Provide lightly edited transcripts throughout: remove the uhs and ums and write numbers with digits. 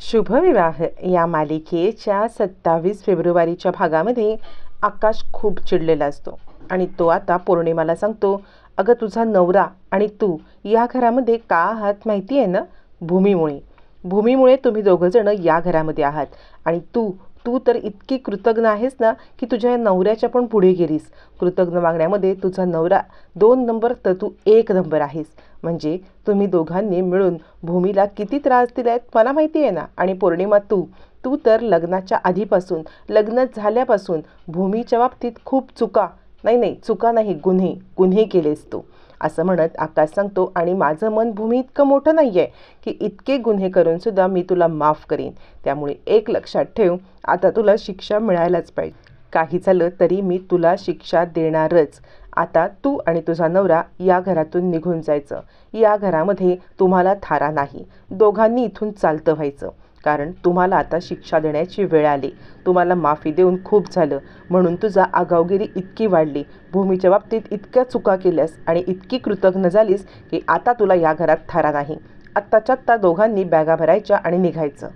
शुभविवाह या मालिकेच्या 27 फेब्रुवारीच्या भागामध्ये आकाश खूप चिडलेला असतो आणि तो आता पौर्णिमाला सांगतो, अगं तुझा नवरा आणि तू या घरामध्ये का आहात माहिती आहे ना? भूमीमुळे तुम्ही दोघंजण या घरामध्ये आहात. आणि तू तू तर इतकी कृतज्ञ आहेस ना की तुझ्या नवऱ्याच्या पण पुढे गेलीस. कृतज्ञ मागण्यामध्ये तुझा नवरा 2 नंबर तर तू 1 नंबर आहेस. म्हणजे तुम्ही दोघांनी मिळून भूमीला किती त्रास दिलायत मला माहिती आहे ना. आणि पौर्णिमा तू तू तर लग्नाच्या आधीपासून लग्न झाल्यापासून भूमीच्या बाबतीत खूप चुका नाही गुन्हे केलेस तू, असं म्हणत आकाश सांगतो. आणि माझं मन भूमी इतकं मोठं नाही आहे की इतके गुन्हे करूनसुद्धा मी तुला माफ करीन. त्यामुळे एक लक्षात ठेव, आता तुला शिक्षा मिळायलाच पाहिजे. काही झालं तरी मी तुला शिक्षा देणारच. आता तू आणि तुझा नवरा या घरातून निघून जायचं. या घरामध्ये तुम्हाला थारा नाही. दोघांनी इथून चालतं व्हायचं. कारण तुम्हाला आता शिक्षा देण्याची वेळ आली. तुम्हाला माफी देऊन खूप झालं. म्हणून तुझा आगाऊगिरी इतकी वाढली. भूमीच्या बाबतीत इतक्या चुका केल्यास आणि इतकी कृतज्ञ झालीस की आता तुला या घरात थारा नाही. आत्ताच्या आत्ता दोघांनी बॅगा भरायच्या आणि निघायचं.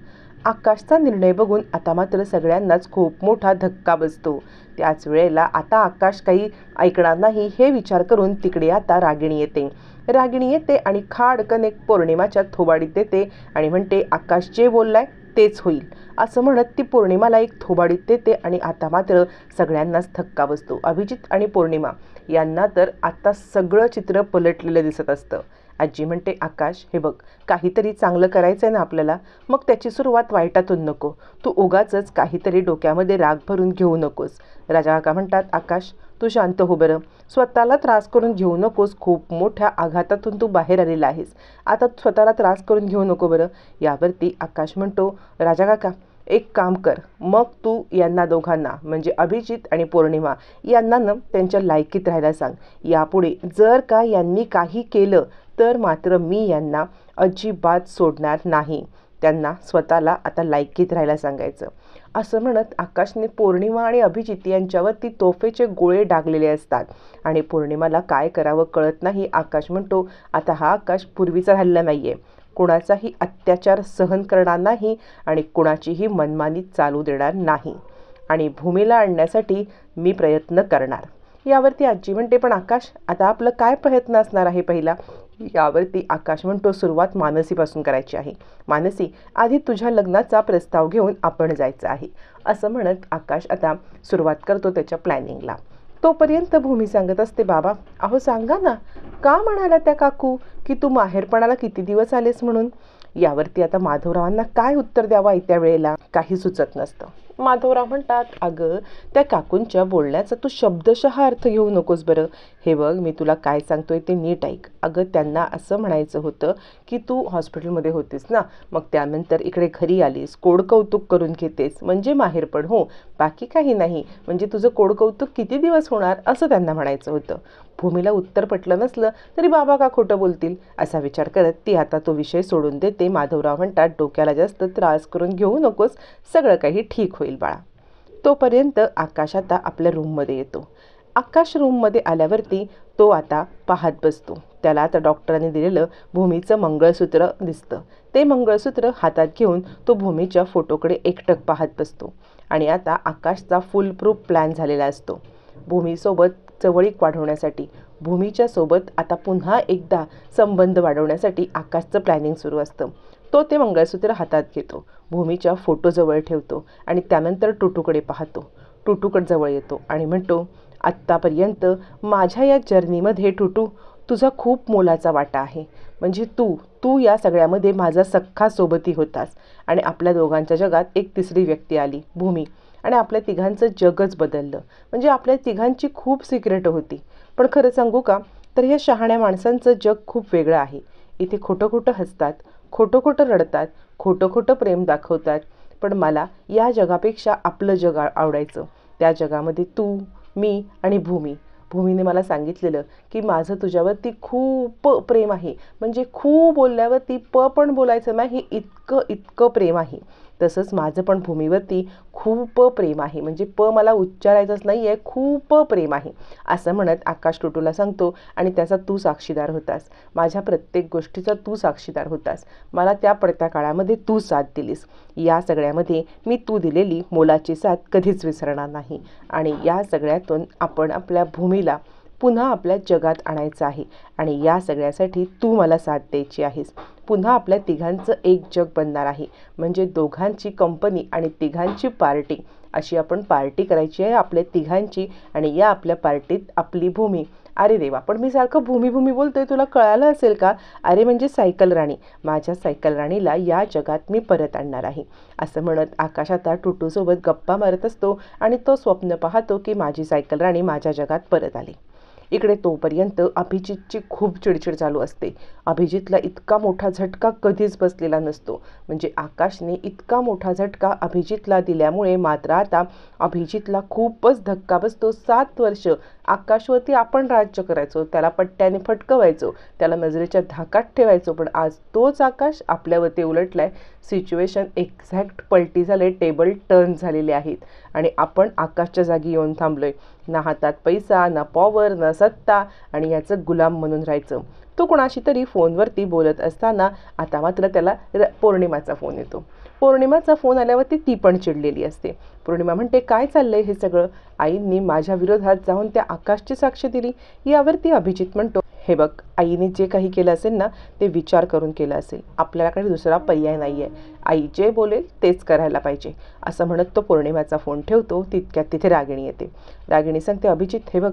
आकाशचा निर्णय बघून आता मात्र सगळ्यांनाच खूप मोठा धक्का बसतो. त्याच वेळेला आता आकाश काही ऐकणार नाही हे विचार करून तिकडे आता रागिणी येते आणि खाडकन एक पौर्णिमाच्या थोबाडीत देते आणि म्हणते, आकाश जे बोललाय तेच होईल, असं म्हणत ती पौर्णिमाला एक थोबाडीत देते. आणि आता मात्र सगळ्यांनाच धक्का बसतो. अभिजित आणि पौर्णिमा यांना तर आता सगळं चित्र पलटलेलं दिसत असतं. आजी म्हणते, आकाश हे बघ, काहीतरी चांगलं करायचं आहे ना आपल्याला, मग त्याची सुरुवात वाईटातून नको. तू उगाचच काहीतरी डोक्यामध्ये राग भरून घेऊ नकोस. राजा काका म्हणतात, आकाश तू शांत हो बरं. स्वतःला त्रास करून घेऊ नकोस. खूप मोठ्या आघातातून तू बाहेर आलेला आहेस. आता स्वतःला त्रास करून घेऊ नको बरं. यावरती आकाश म्हणतो, राजा काका एक काम कर, मग तू यांना दोघांना म्हणजे अभिजित आणि पौर्णिमा यांना त्यांच्या लायकीत राहायला सांग. यापुढे जर का यांनी काही केलं तर मात्र मी यांना अजिबात सोडणार नाही. त्यांना स्वतःला आता लायकीत राहायला सांगायचं. असं म्हणत आकाशने पौर्णिमा आणि अभिजित यांच्यावरती तोफेचे गोळे डागलेले असतात. आणि पौर्णिमाला काय करावं कळत नाही. आकाश म्हणतो, आता हा आकाश पूर्वीचा राहिला नाही आहे. कोणाचाही अत्याचार सहन करणार नाही आणि कोणाचीही मनमानी चालू देणार नाही. आणि भूमीला आणण्यासाठी मी प्रयत्न करणार. यावरती आजी म्हणते, पण आकाश आता आपलं काय प्रयत्न असणार आहे पहिला? यावरती आकाश म्हणतो, सुरुवात मानसीपासून करायची आहे. मानसी, आधी तुझ्या लग्नाचा प्रस्ताव घेऊन आपण जायचं आहे. असं म्हणत आकाश आता सुरुवात करतो त्याच्या प्लॅनिंगला. तोपर्यंत भूमी सांगत असते, बाबा अहो सांगा ना, का म्हणाला त्या काकू की तू माहेरपणाला किती दिवस आलेस म्हणून? यावरती आता माधवरावांना काय उत्तर द्यावं त्या वेळेला काही सुचत नसतं. माधवराव म्हणतात, अगं त्या काकूंच्या बोलण्याचा तू शब्दशः अर्थ घेऊ नकोस बरं. हे बघ, मी तुला काय सांगतोय ते नीट ऐक. अगं त्यांना असं म्हणायचं होतं की तू हॉस्पिटलमध्ये होतीस ना, मग त्यानंतर इकडे घरी आलीस, कोडकौतुक करून घेतेस म्हणजे माहेरपण हो, बाकी काही नाही. म्हणजे तुझं कोडकौतुक किती दिवस होणार असं त्यांना म्हणायचं होतं. भूमीला उत्तर पटलं नसलं तरी बाबा का खोटं बोलतील असा विचार करत ती आता तो विषय सोडून देते. माधवराव म्हणतात, डोक्याला जास्त त्रास करून घेऊ नकोस, सगळं काही ठीक होईल बाळा. तोपर्यंत आकाश आता आपल्या रूममध्ये येतो. आकाश रूममध्ये आल्यावरती तो आता पाहत बसतो. त्याला आता डॉक्टरांनी दिलेलं भूमीचं मंगळसूत्र दिसतं. ते मंगळसूत्र हातात घेऊन तो भूमीच्या फोटोकडे एकटक पाहत बसतो. आणि आता आकाशचा फुल प्रूफ प्लॅन झालेला असतो. भूमीसोबत जवळीक वाढवण्यासाठी, भूमीच्या सोबत आता पुन्हा एकदा संबंध वाढवण्यासाठी आकाशचं प्लॅनिंग सुरू असतं. तो ते मंगळसूत्र हातात घेतो, भूमीच्या फोटोजवळ ठेवतो आणि त्यानंतर टुटूकडे पाहतो. टुटूकडे जवळ येतो आणि म्हणतो, आत्तापर्यंत माझ्या या जर्नीमध्ये टुटू तुझा खूप मोलाचा वाटा आहे. म्हणजे तू या सगळ्यामध्ये माझा सख्खा सोबती होतास. आणि आपल्या दोघांच्या जगात एक तिसरी व्यक्ती आली, भूमी. आणि आपल्या तिघांचं जगच बदललं. म्हणजे आपल्या तिघांची खूप सिक्रेट होती. पण खरं सांगू का, तर ह्या शहाण्या माणसांचं जग खूप वेगळं आहे. इथे खोटं हसतात, खोटं रडतात, खोटं प्रेम दाखवतात. पण मला या जगापेक्षा आपलं जग आवडायचं. त्या जगामध्ये तू, मी आणि भूमीने मला सांगितलेलं की माझं तुझ्यावरती खूप प्रेम आहे. म्हणजे खूप बोलल्यावरती पण बोलायचं नाही, इतकं प्रेम आहे. तसंच माझं पण भूमीवरती खूप प्रेम आहे, म्हणजे मला उच्चारायचंच नाही आहे, खूप प्रेम आहे असं म्हणत आकाश टुटूला सांगतो. आणि त्याचा तू साक्षीदार होतास, माझ्या प्रत्येक गोष्टीचा तू साक्षीदार होतास, मला त्या पडत्या काळामध्ये तू साथ दिलीस. या सगळ्यामध्ये मी तू दिलेली मोलाची साथ कधीच विसरणार नाही. आणि या सगळ्यातून आपण आपल्या भूमीला पुन्हा आपल्या जगात आणायचं आहे. आणि या सगळ्यासाठी तू मला साथ द्यायची आहेस. पुन्हा आपल्या तिघांचं एक जग बनणार आहे, म्हणजे दोघांची कंपनी आणि तिघांची पार्टी, अशी आपण पार्टी करायची आहे आपल्या तिघांची. आणि या आपल्या पार्टीत आपली भूमी, अरे देवा पण मी सारखं भूमी भूमी बोलतोय, तुला कळालं असेल का, अरे म्हणजे सायकल राणी, माझ्या सायकल राणीला या जगात मी परत आणणार आहे. असं म्हणत आकाश आता टुटूसोबत गप्पा मारत असतो आणि तो स्वप्न पाहतो की माझी सायकल राणी माझ्या जगात परत आली. इकडे तोपर्यंत अभिजितची खूप चिडचिड चालू असते. अभिजितला इतका मोठा झटका कधीच बसलेला नसतो, म्हणजे आकाशने इतका मोठा झटका अभिजितला दिल्यामुळे मात्र आता अभिजितला खूपच धक्का बसतो. 7 वर्ष आकाशवरती आपण राज्य करायचो, त्याला पट्ट्याने फटकवायचो, त्याला नजरेच्या धाकात ठेवायचो, पण आज तोच आकाश आपल्यावरती उलटलाय. सिच्युएशन एक्झॅक्ट पलटी झाले, टेबल टर्न झालेले आहेत आणि आपण आकाशच्या जागी येऊन थांबलोय. ना हातात पैसा, ना पॉवर, ना सत्ता, आणि याचं गुलाम म्हणून राहायचं. तो कोणाशी तरी फोनवरती बोलत असताना आता मात्र त्याला पौर्णिमाचा फोन येतो. पौर्णिमाचा फोन आल्यावरती ती पण चिडलेली असते. पौर्णिमा म्हणते, काय चाललंय हे सगळं, आईंनी माझ्या विरोधात जाऊन त्या आकाशची साक्ष दिली. यावरती अभिजित म्हणतो, हे बघ, आईने जे काही केलं असेल ना ते विचार करून केलं असेल, आपल्याकडे दुसरा पर्याय नाही आहे, आई जे बोलेल तेच करायला पाहिजे. असं म्हणत तो पौर्णिमाचा फोन ठेवतो. तितक्यात तिथे रागिणी येते. रागिणी सांगते, अभिजित हे बघ,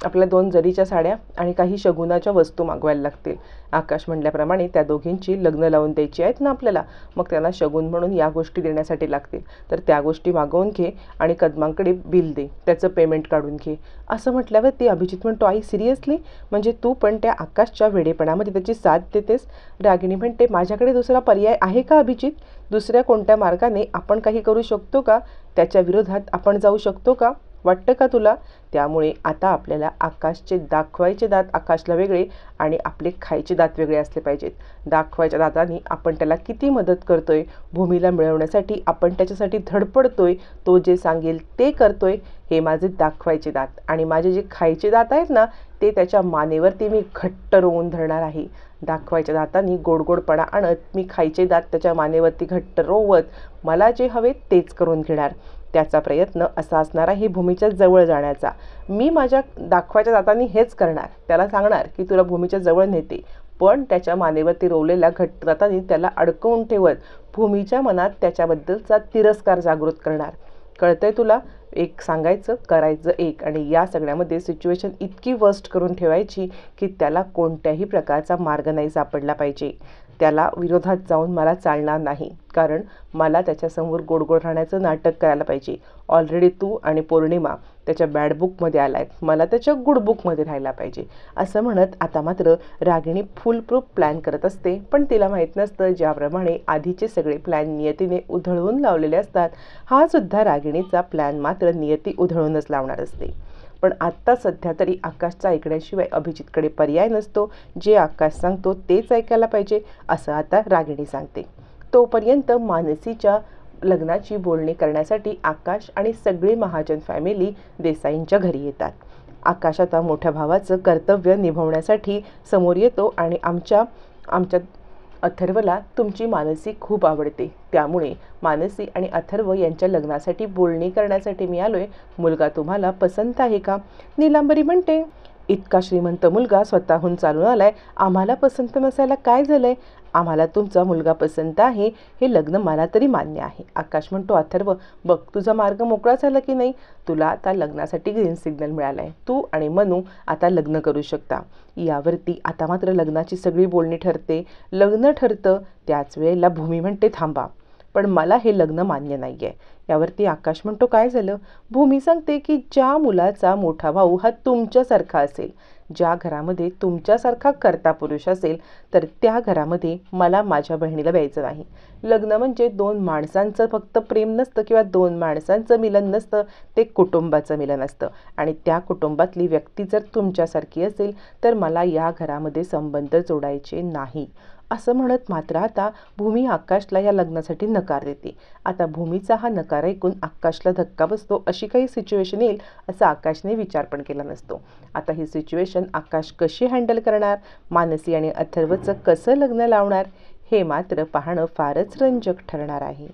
आपल्या 2 जरीच्या साड्या आणि काही शगुनाच्या वस्तू मागवायला लागतील. आकाश म्हणल्याप्रमाणे त्या दोघींची लग्न लावून द्यायची आहेत ना आपल्याला, मग त्यांना शगुन म्हणून या गोष्टी देण्यासाठी लागतील, तर त्या गोष्टी मागवून घे आणि कदमांकडे बिल दे, त्याचं पेमेंट काढून घे. असं म्हटल्यावर ती अभिजित म्हणतो, आई सिरियसली, म्हणजे तू पण त्या आकाशच्या वेडेपणामध्ये त्याची साथ देतेस. रागिणी म्हणते, माझ्याकडे दुसरा पर्याय आहे का अभिजित, दुसऱ्या कोणत्या मार्गाने आपण काही करू शकतो का, त्याच्या विरोधात आपण जाऊ शकतो का, वाटतं का तुला. त्यामुळे आता आपल्याला आकाशचे दाखवायचे दात आकाशला वेगळे आणि आपले खायचे दात वेगळे असले पाहिजेत. दाखवायच्या दातांनी आपण त्याला किती मदत करतोय, भूमीला मिळवण्यासाठी आपण त्याच्यासाठी धडपडतोय, तो जे सांगेल ते करतोय, हे माझे दाखवायचे दात. आणि माझे जे खायचे दात आहेत ना ते त्याच्या मानेवरती मी घट्ट रोवून धरणार आहे. दाखवायच्या दातांनी गोडगोडपणा आणत मी खायचे दात त्याच्या मानेवरती घट्ट रोवत मला जे हवे तेच करून घेणार. त्याचा प्रयत्न असा असणार आहे भूमीच्या जवळ जाण्याचा. मी माझ्या दाखवायच्या दातांनी हेच करणार, त्याला सांगणार की तुला भूमीच्या जवळ नेते, पण त्याच्या मानेवरती रोवलेल्या घट्ट दातांनी त्याला अडकवून ठेवत भूमीच्या मनात त्याच्याबद्दलचा तिरस्कार जागृत करणार. कळतंय तुला, एक सांगायचं करायचं एक, आणि या सगळ्यामध्ये सिच्युएशन इतकी वर्स्ट करून ठेवायची की त्याला कोणत्याही प्रकारचा मार्ग नाही सापडला पाहिजे. त्याला विरोधात जाऊन मला चालणार नाही, कारण मला त्याच्यासमोर गोडगोड राहण्याचं नाटक करायला पाहिजे. ऑलरेडी तू आणि पौर्णिमा त्याच्या बॅड बुकमध्ये आलायत, मला त्याच्या गुड बुकमध्ये राहायला पाहिजे. असं म्हणत आता मात्र रागिणी फुल प्रूफ प्लॅन करत असते, पण तिला माहीत नसतं ज्याप्रमाणे आधीचे सगळे प्लॅन नियतीने उधळून लावलेले असतात, हा सुद्धा रागिणीचा प्लॅन मात्र नियती उधळूनच लावणार असते. पण आत्ता सध्या तरी आकाशचा ऐकण्याशिवाय अभिजितकडे पर्याय नसतो. जे आकाश सांगतो तेच ऐकायला पाहिजे, असं आता रागिणी सांगते. तोपर्यंत मानसीच्या लग्नाची बोलणी करण्यासाठी आकाश आणि सगळी महाजन फॅमिली देसाईंच्या घरी येतात. आकाश आता मोठ्या भावाचं कर्तव्य निभावण्यासाठी समोर येतो आणि आमच्या अथर्वला तुमची मानसी खूप आवडते, त्यामुळे मानसी आणि अथर्व यांच्या लग्नासाठी बोलणी करण्यासाठी मी आलोय. मुलगा तुम्हाला पसंत आहे का. नीलांबरी म्हणते, इतका श्रीमंत मुलगा स्वतःहून चालून आलाय, आम्हाला पसंत नसायला काय झालंय, आम्हाला तुमचा मुलगा पसंत आहे, हे लग्न मला तरी मान्य आहे. आकाश म्हणतो, अथर्व बघ, तुझा मार्ग मोकळा झाला की नाही, तुला आता लग्नासाठी ग्रीन सिग्नल मिळालाय, तू आणि मनू आता लग्न करू शकता. यावरती आता मात्र लग्नाची सगळी बोलणी ठरते. लग्न ठरतं त्याच वेळेला भूमी म्हणते, थांबा, पण मला हे लग्न मान्य नाही आहे. यावरती आकाश म्हणतो, काय झालं. भूमी सांगते की ज्या मुलाचा मोठा भाऊ हा तुमच्यासारखा असेल, ज्या घरामध्ये तुमच्यासारखा कर्ता पुरुष असेल, तर त्या घरामध्ये मला माझ्या बहिणीला द्यायचं नाही. लग्न म्हणजे 2 माणसांचं फक्त प्रेम नसतं किंवा 2 माणसांचं मिलन नसतं, ते कुटुंबाचं मिलन असतं. आणि त्या कुटुंबातली व्यक्ती जर तुमच्यासारखी असेल तर मला या घरामध्ये संबंध जोडायचे नाही. असं म्हणत मात्र आता भूमी आकाशला या लग्नासाठी नकार देते. आता भूमीचा हा नकार ऐकून आकाशला धक्का बसतो. अशी काही सिच्युएशन येईल असं आकाशने विचार पण केला नसतो. आता ही सिच्युएशन आकाश कशी हँडल करणार, मानसी आणि अथर्वचं कसं लग्न लावणार, हे मात्र पाहणं फारच रंजक ठरणार आहे.